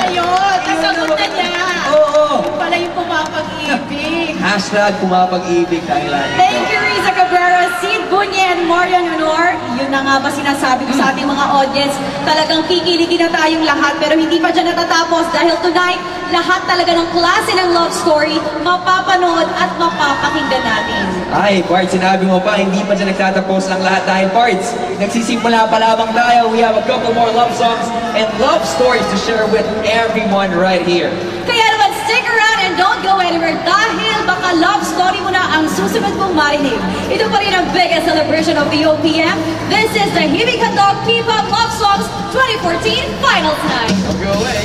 pala yun. Nasagot na niya. Oo. Yung pala yung pumapag-ibig. Hashtag pumapag-ibig tayo lang. Thank you, Riza Cabrera, Sid Bunye, and Marian Honor. Yun na nga ba sinasabi ko sa ating mga audience. Talagang kikiligin na tayong lahat, pero hindi pa dyan natatapos dahil tonight, lahat talaga ng klase ng love story, mapapanood at mapapakinggan natin. Ay, Pards, sinabi mo pa, hindi pa dyan nagtatapos ang lahat dahil Pards, nagsisimula pa lamang tayo. We have a couple more love songs and love stories to share with everyone right here. Kaya naman, stick around and don't go anywhere dahil baka love story mo na ang susunod mong marinig. Ito pa rin ang biggest celebration of the OPM. This is the Himig Handog K-Pop Love Songs 2014 Finals Night. Don't go away.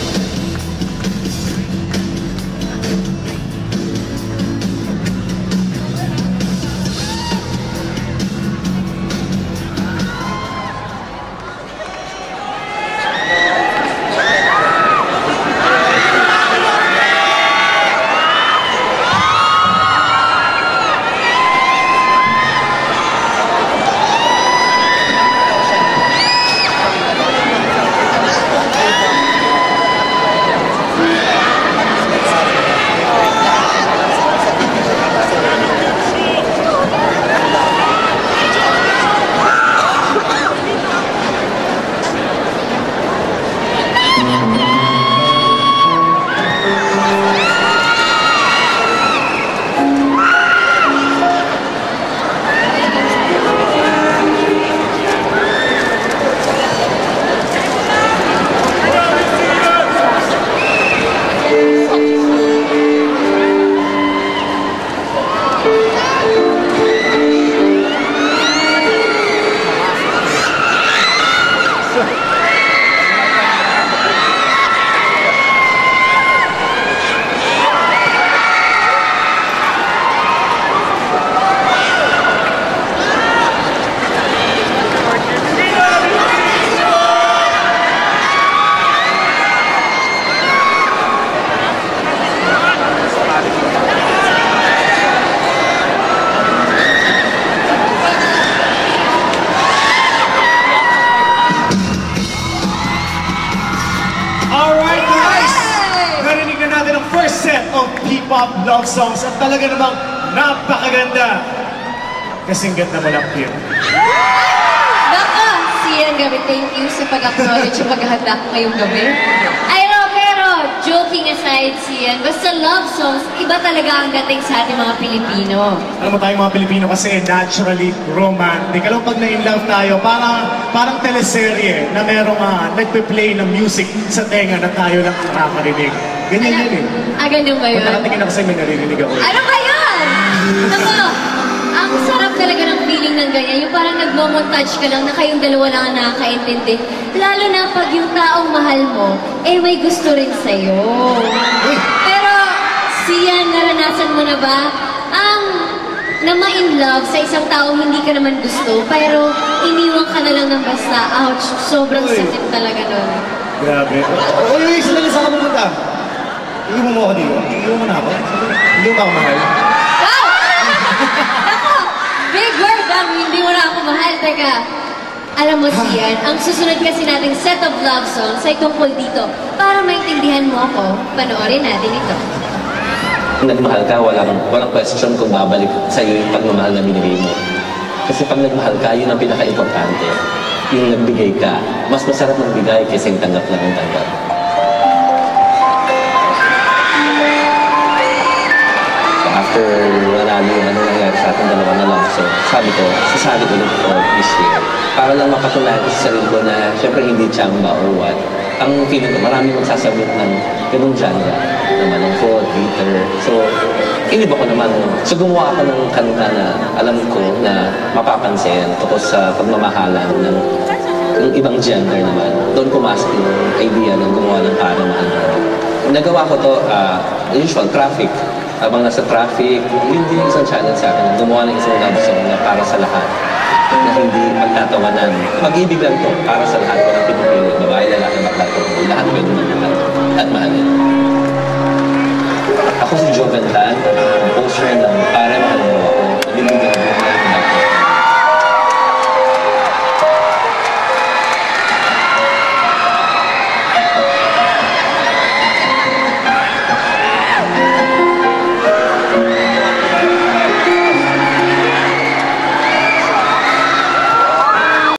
K-pop love songs at talaga namang napakaganda. Kasing ganda mo lang, Kim. Naka, Sian gabi, thank you sa pag-acknowledge sa paghahanda ko ngayong gabi. Ay no, pero joking aside, Sian, basta love songs, iba talaga ang dating sa ating mga Pilipino. Alam mo tayong mga Pilipino kasi naturally romantic. Alam mo pag na-in-love tayo, parang teleserye na merong nagpe-play ng music sa tenga na tayo lang nakakarinig. Ganyan yun eh. Ganun ba yun? Kung nakatingin ako sa'yo, may naririnig ako. Ano ba yun? Naku, ang sarap talaga ng feeling ng ganyan. Yung parang nagmo-montage ka lang na kayong dalawa lang ang nakakaintindi. Lalo na pag yung taong mahal mo, may gusto rin sa'yo. Pero, Sian, naranasan mo na ba ang na ma-in love sa isang taong hindi ka naman gusto, pero iniwan ka na lang ng basta? Ouch, sobrang sakit talaga nun. Grabe. Uy, sila sa ka pupunta. Iiwan mo ako dito. Iiwan mo na ako. Hindi mo ako mahal. Wow! Ako! Big word hindi mo na ako mahal. Teka, alam mo, Sian, ang susunod kasi nating set of love songs ay tungkol dito. Para maintindihan mo ako, panoorin natin ito. Kung nagmahal ka, walang question kung babalik sa'yo yung pagmamahal na binigay mo. Kasi pag nagmahal ka, yun ang pinaka-importante. Yung nagbigay ka, mas masarap magbigay kaysa yung tanggap lang ang tanggap. After nanalo yung nangyari sa ating dalawa na love song, sabi ko, sasali ulit ko this year. Para lang mapatunayan ko sa sarili ko na syempre hindi chamba or what. Ang feeling ko, maraming magsasabit ng ganung genre. Naman ng folk, theater. So, iniba ko naman. So, gumawa ako ng kanta na alam ko na mapapansin tungkol sa pagmamahalan ng ibang gender naman. Doon pumasok yung idea ng gumawa ng para mahal. Nagawa ko to, usual, traffic. Habang nasa traffic, yun din yung isang challenge sa akin. Gumawa ng isang love song na para sa lahat. Na hindi pagtatawanan. Pag-ibig lang to, para sa lahat. Walang pinipili. Babae, lalaki, bakla to. Lahat pwede magmahal. At mahalin. Ako si Joventan, post-friend ng Para Mahal.